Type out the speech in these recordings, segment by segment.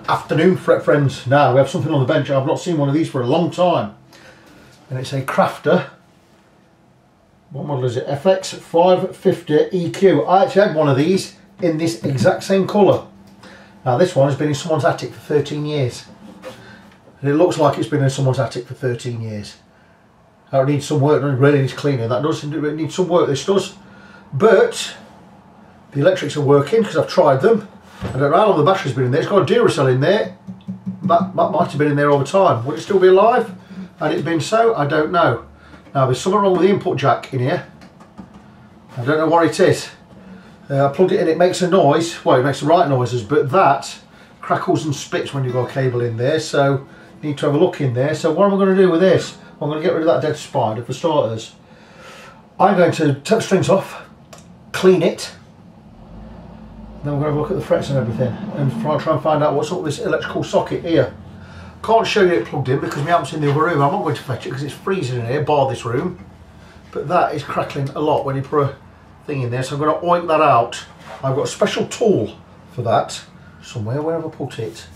Afternoon, fret friends. Now we have something on the bench. I've not seen one of these for a long time, and it's a Crafter. What model is it? FX-550-EQ. I actually had one of these in this exact same colour. Now this one has been in someone's attic for 13 years. And it looks like it's been in someone's attic for 13 years. That needs some work, it really needs cleaning. That does need some work, this does. But the electrics are working because I've tried them. I don't know how long the battery's been in there. It's got a Duracell in there. That might have been in there all the time. Would it still be alive? Had it been so? I don't know. Now there's something wrong with the input jack in here. I don't know what it is. I plugged it in, it makes a noise. Well, it makes the right noises, but that crackles and splits when you've got a cable in there. So you need to have a look in there. So what am I going to do with this? I'm going to get rid of that dead spider for starters. I'm going to take the strings off, clean it. Then we're going to look at the frets and everything and try and find out what's up with this electrical socket here. Can't show you it plugged in because my amp's in the other room. I'm not going to fetch it because it's freezing in here, bar this room. But that is crackling a lot when you put a thing in there, so I'm going to oink that out. I've got a special tool for that somewhere. Where have I put it?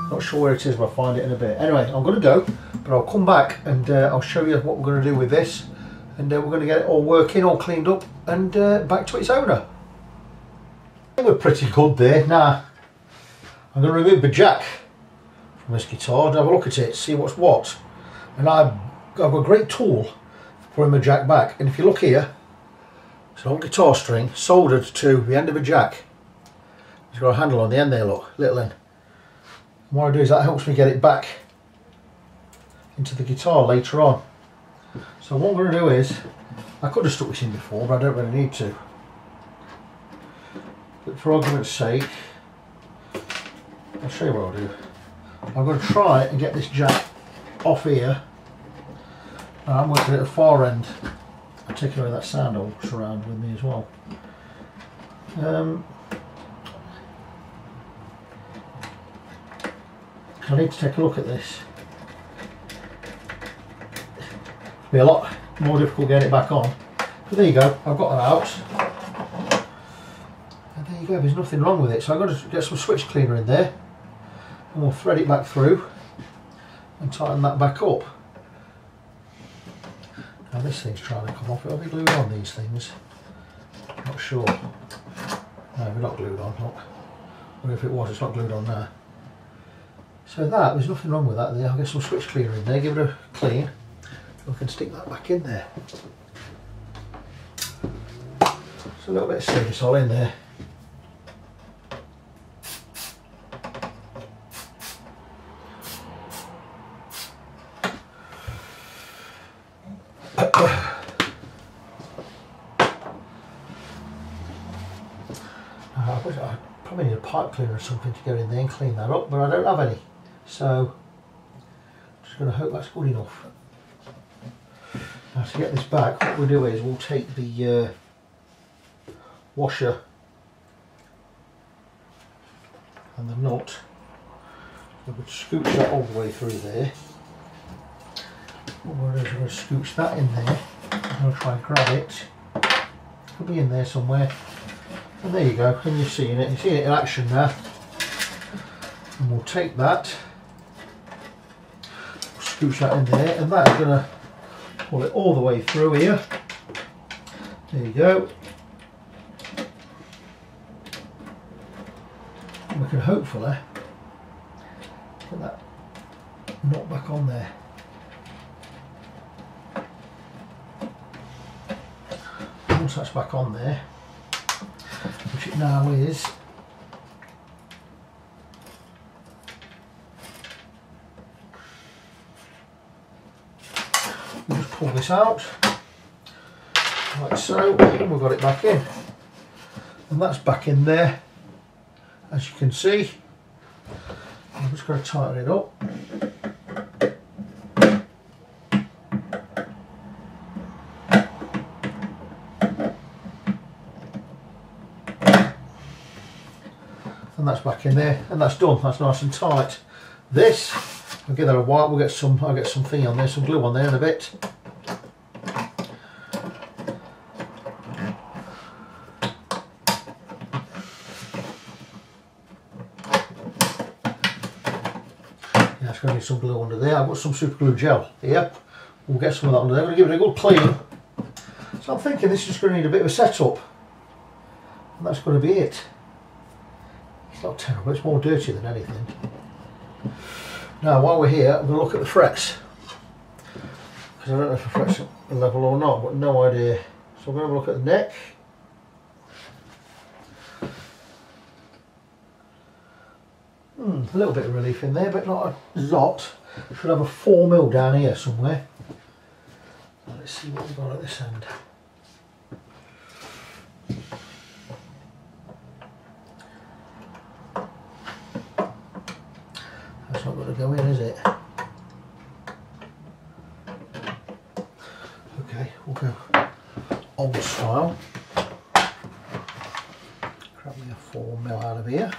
Not sure where it is, but I'll find it in a bit. Anyway, I'm going to go, but I'll come back and I'll show you what we're going to do with this. And we're going to get it all working, all cleaned up and back to its owner. We're pretty good there. Now I'm going to remove the jack from this guitar and have a look at it, see what's what. And I've got a great tool for putting the jack back. And if you look here, it's an old guitar string soldered to the end of a jack. It's got a handle on the end there, look, little end. And what I do is that helps me get it back into the guitar later on. So what I'm going to do is, I could have stuck this in before, but I don't really need to. But for argument's sake, I'll show you what I'll do. I'm going to try and get this jack off here. Now I'm working at the far end. I'll take away that sound all surrounded with me as well. I need to take a look at this. It'll be a lot more difficult getting it back on. But there you go, I've got that out. And there you go, there's nothing wrong with it. So I've got to get some switch cleaner in there. And we'll thread it back through and tighten that back up. Now this thing's trying to come off. It'll be glued on, these things. Not sure. No, we're not glued on, look. Or if it was, it's not glued on now. So there's nothing wrong with that there. I'll get some switch cleaner in there, give it a clean. We can stick that back in there. There's a little bit of Service-All in there. I probably need a pipe cleaner or something to go in there and clean that up, but I don't have any. So I'm just going to hope that's good enough. Now to get this back, what we'll do is we'll take the washer and the nut, we would scooch that all the way through there. What we're going to do is we're going to scooch that in there. I'm going to try and grab it. It'll be in there somewhere. And there you go, and you're seeing it in action now. And we'll take that, scooch that in there, and that's going to pull it all the way through here. There you go. And we can hopefully put that nut back on there. Once that's back on there, which it now is, we'll just pull this out like so, and we've got it back in, and that's back in there as you can see. I'm just going to tighten it up. And that's back in there, and that's done. That's nice and tight. This, I'll give that a while. I'll get something on there, some glue on there in a bit. That's going to need some glue under there. I've got some super glue gel here. We'll get some of that under there. I'm going to give it a good clean. So I'm thinking this is just going to need a bit of a setup. And that's going to be it. It's not terrible, it's more dirty than anything. Now while we're here, I'm going to look at the frets. Because I don't know if the frets are level or not, but no idea. So I'm going to have a look at the neck. A little bit of relief in there, but not a lot. Should have a 4mm down here somewhere. Let's see what we've got at this end. That's not going to go in, is it? Okay, we'll go old style. Grab me a 4mm out of here.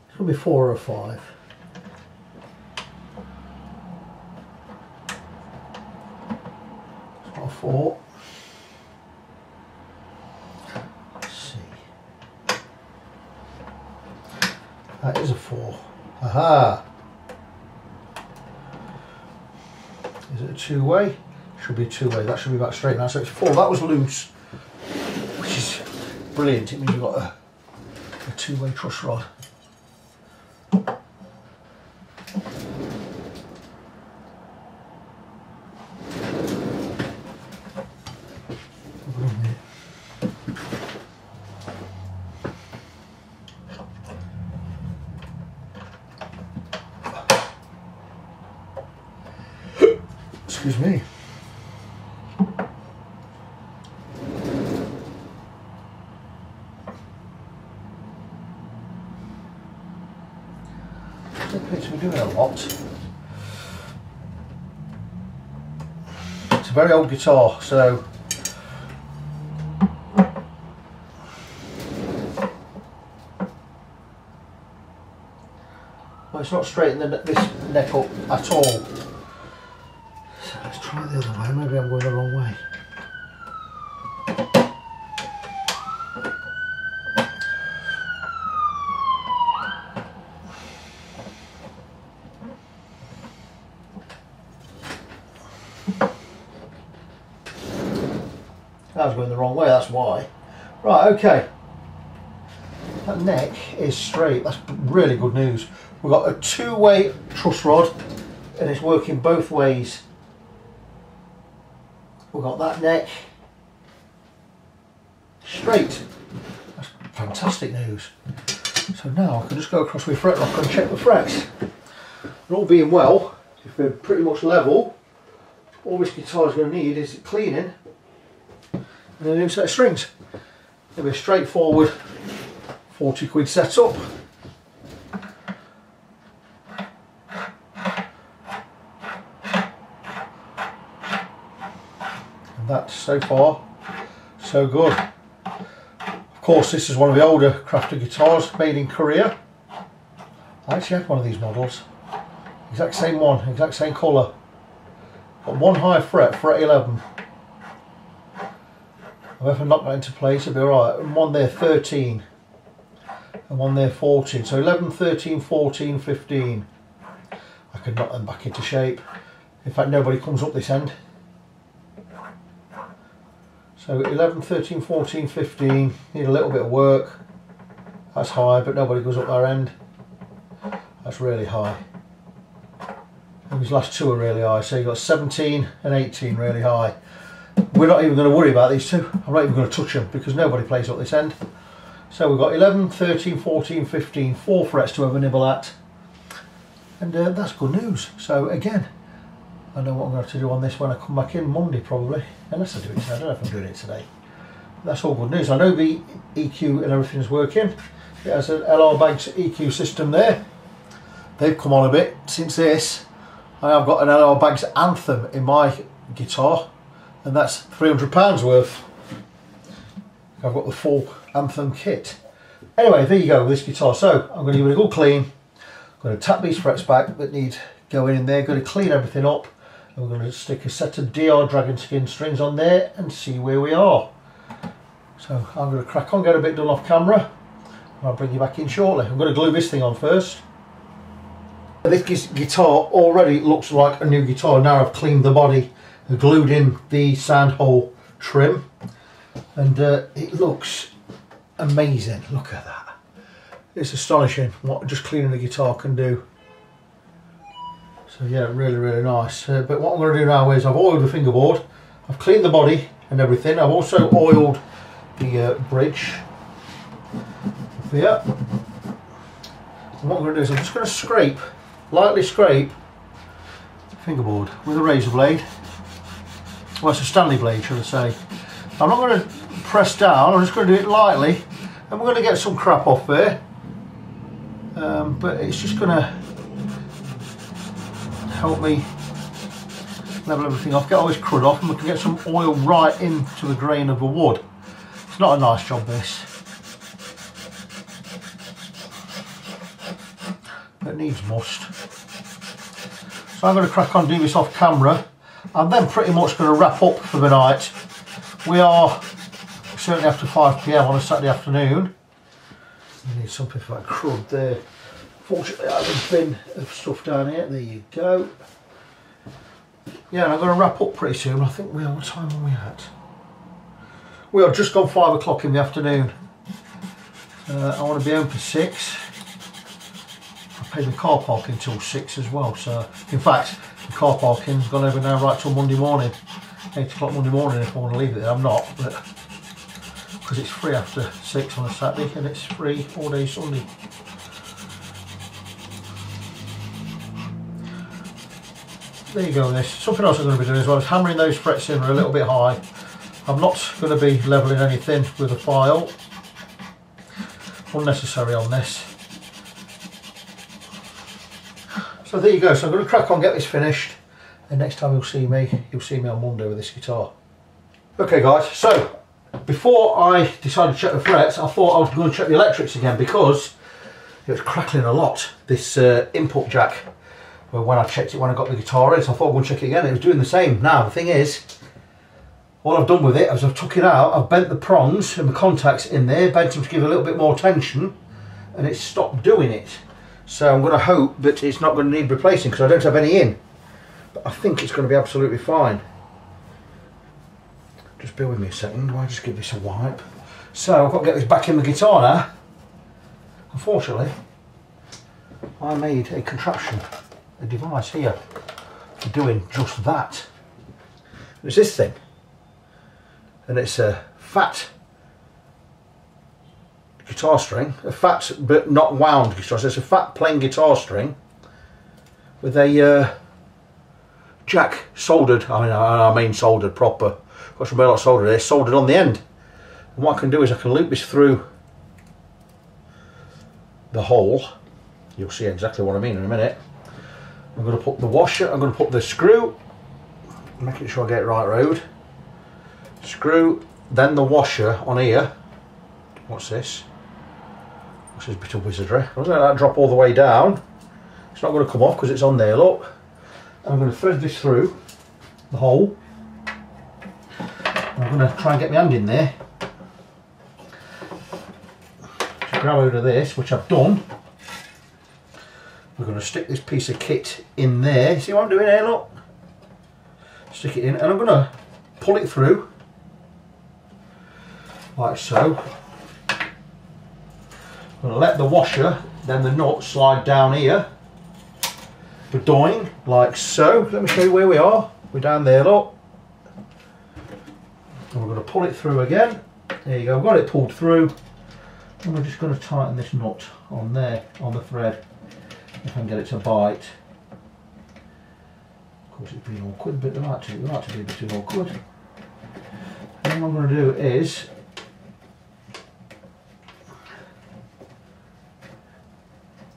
It's going to be 4 or a 5. It's not a 4. Let's see. That is a 4. Aha! Is it a two-way? Should be a two-way. That should be back straight now. So it's 4. That was loose, which is brilliant. It means you've got a two-way truss rod. Excuse me. We're doing a lot. It's a very old guitar, so well, it's not straightening this neck up at all. So let's try it the other way. Maybe I'm going the wrong way. I was going the wrong way, that's why. Right, okay. That neck is straight. That's really good news. We've got a two-way truss rod and it's working both ways. We've got that neck straight. That's fantastic news. So now I can just go across with fret rocker and check the frets. And all being well, if they're pretty much level, all this guitar is going to need is cleaning and a new set of strings. It'll be a straightforward 40 quid setup. And that's so far so good. Of course this is one of the older crafted guitars made in Korea. I actually had one of these models. Exact same one, exact same colour. Got one higher fret, fret 11. If I knock that into place it'll be alright. And one there 13 and one there 14. So 11, 13, 14, 15. I could knock them back into shape. In fact nobody comes up this end. So 11, 13, 14, 15. Need a little bit of work. That's high but nobody goes up their end. That's really high. And these last two are really high. So you've got 17 and 18 really high. We're not even going to worry about these two. I'm not even going to touch them because nobody plays up this end. So we've got 11, 13, 14, 15, 4 frets to have a nibble at. And that's good news. So again, I know what I'm going to have to do on this when I come back in Monday probably. Unless I do it today. I don't know if I'm doing it today. That's all good news. I know the EQ and everything's working. It has an LR Bags EQ system there. They've come on a bit since this. I have got an LR Bags Anthem in my guitar. And that's £300 worth. I've got the full Anthem kit. Anyway, there you go with this guitar. So I'm going to give it a good clean. I'm going to tap these frets back that need going in there. Going to clean everything up. And we're going to stick a set of DR Dragon Skin strings on there and see where we are. So I'm going to crack on, get a bit done off camera. And I'll bring you back in shortly. I'm going to glue this thing on first. This guitar already looks like a new guitar. Now I've cleaned the body and glued in the sound hole trim, and it looks amazing. Look at that. It's astonishing what just cleaning the guitar can do. So yeah, really nice. But what I'm going to do now is I've oiled the fingerboard, I've cleaned the body and everything. I've also oiled the bridge here. And what I'm going to do is I'm just going to scrape, lightly scrape the fingerboard with a razor blade. Well, it's a Stanley blade, should I say. I'm not going to press down, I'm just going to do it lightly, and we're going to get some crap off there. But it's just going to help me level everything off, get all this crud off, and we can get some oil right into the grain of the wood. It's not a nice job, this. It needs must. So I'm going to crack on, do this off camera. I'm then pretty much going to wrap up for the night. We are certainly after 5 PM on a Saturday afternoon. I need something for that crud there. Fortunately I have a bin of stuff down here. There you go. Yeah, and I'm going to wrap up pretty soon. I think we are, what time are we at? We are just gone 5 o'clock in the afternoon. I want to be home for 6. I paid the car parking till 6 as well. So in fact, the car parking's gone over now right till Monday morning. 8 o'clock Monday morning if I want to leave it there. I'm not, but because it's free after 6 on a Saturday, and it's free all day Sunday. There you go. This something else I'm going to be doing as well is hammering those frets in a little bit high. I'm not going to be leveling anything with a file. Unnecessary on this. So there you go. So I'm going to crack on, get this finished, and next time you'll see me on Monday with this guitar. Okay guys, so before I decided to check the frets, I thought I was going to check the electrics again, because it was crackling a lot, this input jack. Well, when I checked it when I got the guitar in, so I thought I'd go and check it again. It was doing the same. Now the thing is, what I've done with it is I've took it out, I've bent the prongs and the contacts in there, bent them to give a little bit more tension, and it's stopped doing it. So I'm going to hope that it's not going to need replacing, because I don't have any in. But I think it's going to be absolutely fine. Just bear with me a second, I'll just give this a wipe. So I've got to get this back in the guitar now. Unfortunately, I made a contraption, a device here for doing just that. It's this thing, and it's a fat guitar string, a fat but not wound guitar. So it's a fat plain guitar string with a jack soldered. I mean soldered proper. Got some lot soldered there, soldered on the end. And what I can do is I can loop this through the hole. You'll see exactly what I mean in a minute. I'm going to put the washer, I'm going to put the screw, making sure I get it right road. Screw, then the washer on here. What's this? What's this bit of wizardry? I'm going to let that drop all the way down. It's not going to come off because it's on there, look. I'm going to thread this through the hole. I'm going to try and get my hand in there. Just grab hold of this, which I've done. We're going to stick this piece of kit in there. See what I'm doing here, look? Stick it in, and I'm going to pull it through like so. I'm going to let the washer, then the nut slide down here. We're doing like so. Let me show you where we are. We're down there, look. And we're going to pull it through again. There you go, I've got it pulled through. And we're just going to tighten this nut on there, on the thread, if I can get it to bite. Of course it's been awkward, but they like to be a bit awkward. And what I'm going to do is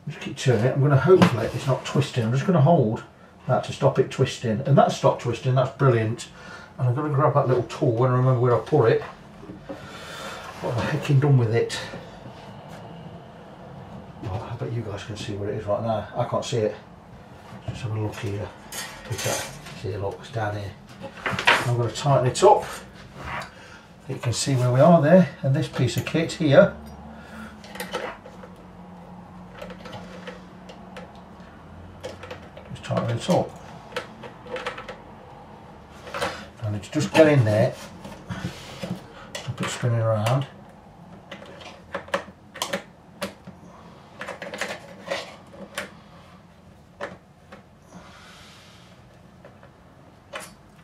just keep turning it. I'm going to hopefully it's not twisting. I'm just going to hold that to stop it twisting, and that's stopped twisting. That's brilliant. And I'm going to grab that little tool when I remember where I put it. What the heck have I done with it? Oh, I bet you guys can see where it is right now. I can't see it. Just have a look here. See, look, it's down here. I'm going to tighten it up. You can see where we are there, and this piece of kit here. tighten it up. And it's just get in there, stop it spinning around.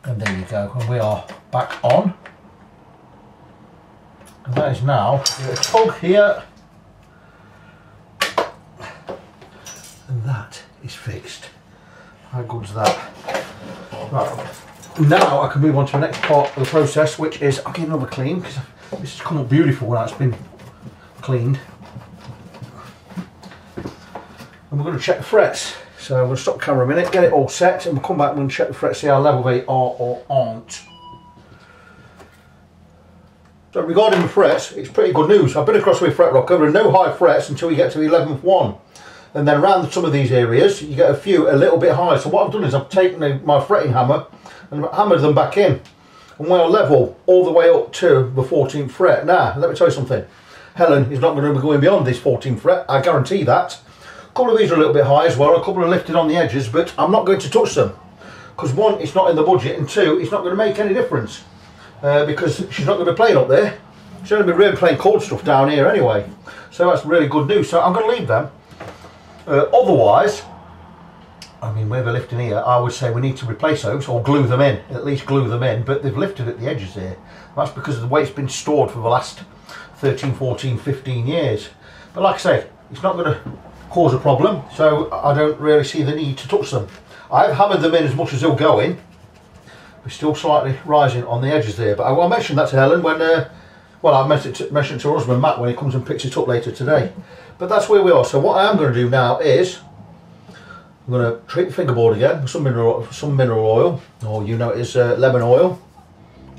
And there you go, and we are back on. And that is now a tug here. And that is fixed. How good's that? Right. Now I can move on to the next part of the process, which is I'll give another clean because this has come up beautiful when it's been cleaned. And we're going to check the frets. So I'm going to stop the camera a minute, get it all set, and we'll come back and check the frets, see how level they are or aren't. So regarding the frets, it's pretty good news. I've been across with fret rocker, there are no high frets until you get to the 11th one. And then around some of these areas, you get a few a little bit higher. So what I've done is I've taken my fretting hammer and hammered them back in. And we're level all the way up to the 14th fret. Now, let me tell you something. Helen is not going to be going beyond this 14th fret, I guarantee that. A couple of these are a little bit high as well, a couple are lifted on the edges, but I'm not going to touch them. Because one, it's not in the budget, and two, it's not going to make any difference. Because she's not going to be playing up there. She's going to be really playing chord stuff down here anyway. So that's really good news. So I'm going to leave them. Otherwise, I mean, where they're lifting here, I would say we need to replace those or glue them in, at least glue them in, but they've lifted at the edges here. That's because of the way it's been stored for the last 13, 14, 15 years. But like I say, it's not going to cause a problem, so I don't really see the need to touch them. I've hammered them in as much as they'll go in. We're still slightly rising on the edges there, but I mentioned that to Helen when, well, I mentioned it to her husband Matt when he comes and picks it up later today. But that's where we are. So what I am going to do now is I'm going to treat the fingerboard again with some mineral oil, or you know it is lemon oil.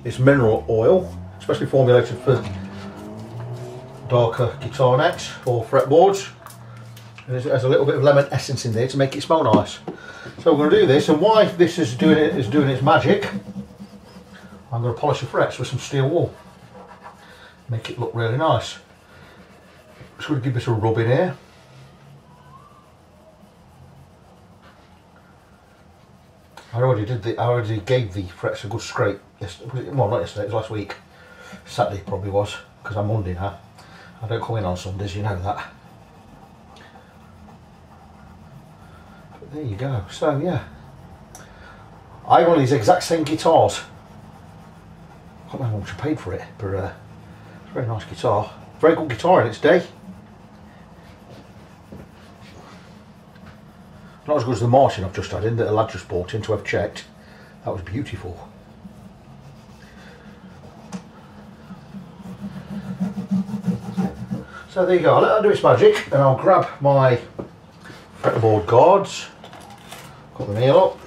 It's mineral oil, especially formulated for darker guitar necks or fretboards. It has a little bit of lemon essence in there to make it smell nice. So we're going to do this, and while this is doing its magic, I'm going to polish the frets with some steel wool. Make it look really nice. Just going to give this a rub in here. I already gave the frets a good scrape. Well, not yesterday, it was last week. Saturday probably was, because I'm Monday now. I don't come in on Sundays, you know that. But there you go. So yeah, I have one of these exact same guitars. I can't remember how much I paid for it, but it's a very nice guitar. Very good guitar in its day. Not as good as the Martin I've just had in, that a lad just bought in to have checked. That was beautiful. So there you go, I'll let that do its magic, and I'll grab my fretboard guards, cut the nail up.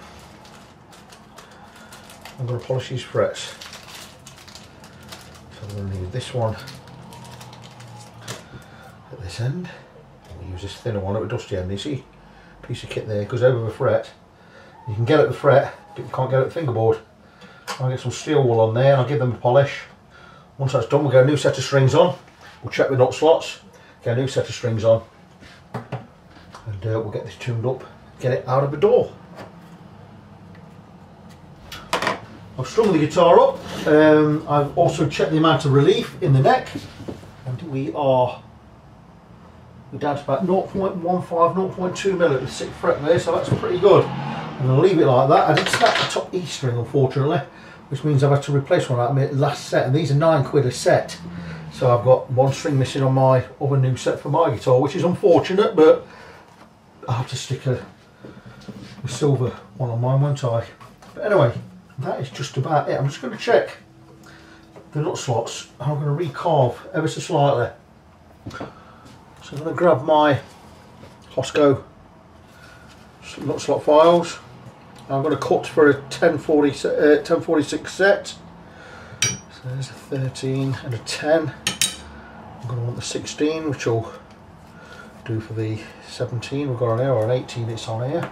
I'm going to polish these frets. So I'm going to leave this one at this end. We'll use this thinner one at the dusty end. You see? Piece of kit there goes over the fret. You can get at the fret, but you can't get at the fingerboard. I'll get some steel wool on there and I'll give them a polish. Once that's done, we'll get a new set of strings on. We'll check the nut slots, get a new set of strings on, and we'll get this tuned up, get it out of the door. I've strung the guitar up. I've also checked the amount of relief in the neck, and we're down to about 0.15, 0.2 mil at the 6th fret there, so that's pretty good. I'm going to leave it like that. I did snap the top E string, unfortunately, which means I've had to replace one out of my last set, and these are £9 a set. So I've got one string missing on my other new set for my guitar, which is unfortunate, but I'll have to stick a silver one on mine, won't I? But anyway, that is just about it. I'm just going to check the nut slots. I'm going to recarve ever so slightly. So I'm going to grab my Hosco nut slot files. I'm going to cut for a 1046 set. So there's a 13 and a 10. I'm going to want the 16, which will do for the 17 we've got on here, or an 18 it's on here.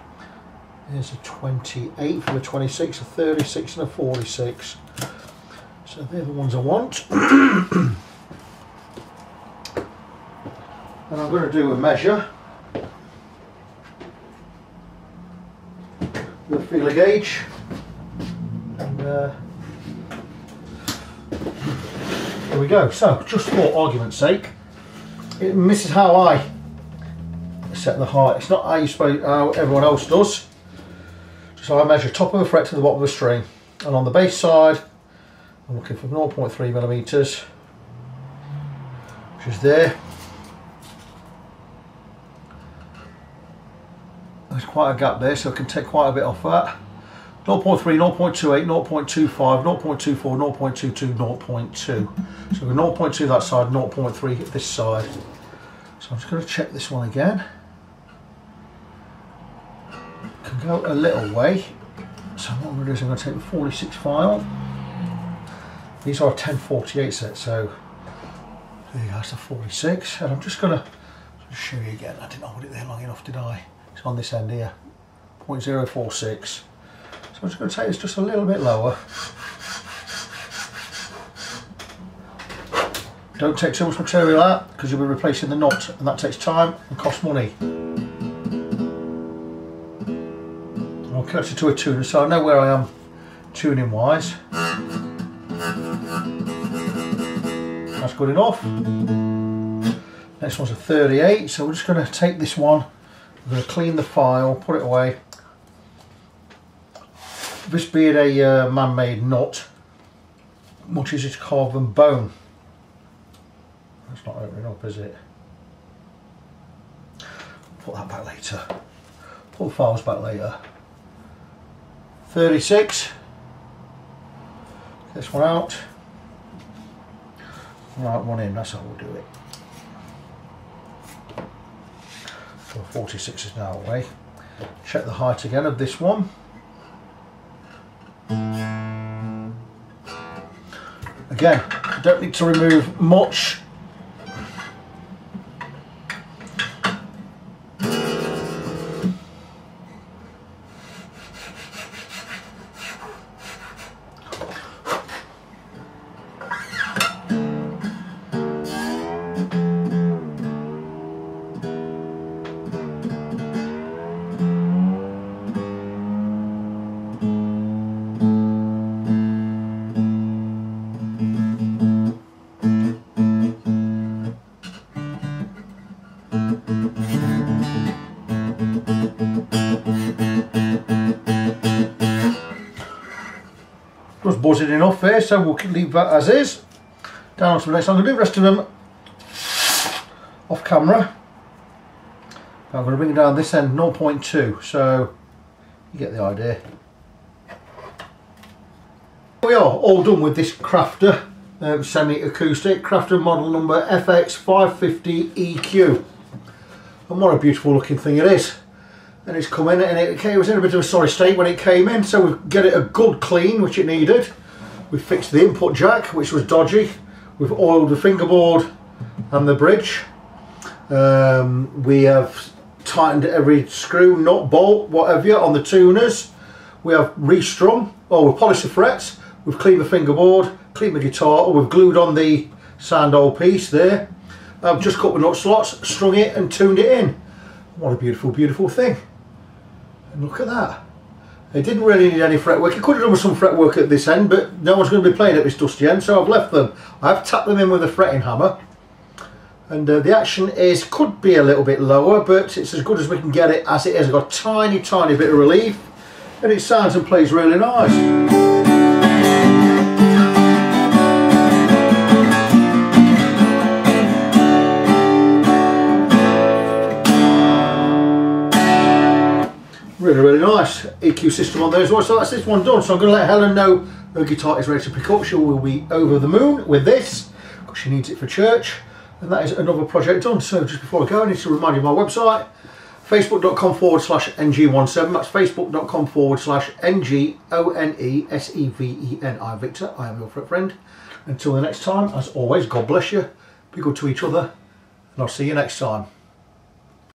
There's a 28 for the 26, a 36 and a 46. So they're the ones I want. And I'm going to do a measure. feeler gauge, and there we go. So just for argument's sake, this is how I set the height. It's not how everyone else does. So I measure top of the fret to the bottom of the string, and on the bass side I'm looking for 0.3 millimeters, which is there. There's quite a gap there, so I can take quite a bit off that. 0.3, 0.28, 0.25, 0.24, 0.22, 0.2. So we're 0.2 that side, 0.3 this side. So I'm just going to check this one again. Can go a little way. So what I'm going to do is I'm going to take the 46 file. These are a 1048 set, so there you go, that's the 46. And I'm just going to show you again. I didn't hold it there long enough, did I? It's on this end here, 0.046. So I'm just going to take this just a little bit lower. Don't take too much material out because you'll be replacing the nut, and that takes time and costs money. I'll connect it to a tuner so I know where I am tuning wise. That's good enough. Next one's a 38, so we're just going to take this one, we're going to clean the file, put it away. This being a man-made nut, much as it's carbon bone. That's not opening up, is it? Put that back later. Put the files back later. 36. Get this one out. Right, one in, that's how we'll do it. So 46 is now away. Check the height again of this one. Again, you don't need to remove much. Just buzzing enough here, so we'll leave that as is. Down to the next. I'm going to do the rest of them off camera. I'm going to bring it down this end 0.2, so you get the idea. We are all done with this Crafter semi-acoustic, Crafter model number FX-550-EQ. And what a beautiful looking thing it is. And it's come in, and it was in a bit of a sorry state when it came in, so we've get it a good clean, which it needed. We've fixed the input jack, which was dodgy. We've oiled the fingerboard and the bridge. We have tightened every screw, nut, bolt, whatever on the tuners. We have restrung, we've polished the frets, we've cleaned the fingerboard, cleaned the guitar, we've glued on the sandal piece there. I've just cut the nut slots, strung it and tuned it in. What a beautiful, beautiful thing. And look at that. It didn't really need any fretwork. It could have done with some fretwork at this end, but no one's going to be playing at this dusty end, so I've left them. I've tapped them in with a fretting hammer. And the action could be a little bit lower, but it's as good as we can get it as it is. I've got a tiny, tiny bit of relief, and it sounds and plays really nice. Really, really nice EQ system on there as well. So that's this one done. So I'm going to let Helen know her guitar is ready to pick up. She will be over the moon with this because she needs it for church. And that is another project done. So just before I go, I need to remind you of my website, facebook.com/ng17. That's facebook.com/NGONESEVENI Victor. I am your friend. Until the next time, as always, God bless you. Be good to each other. And I'll see you next time.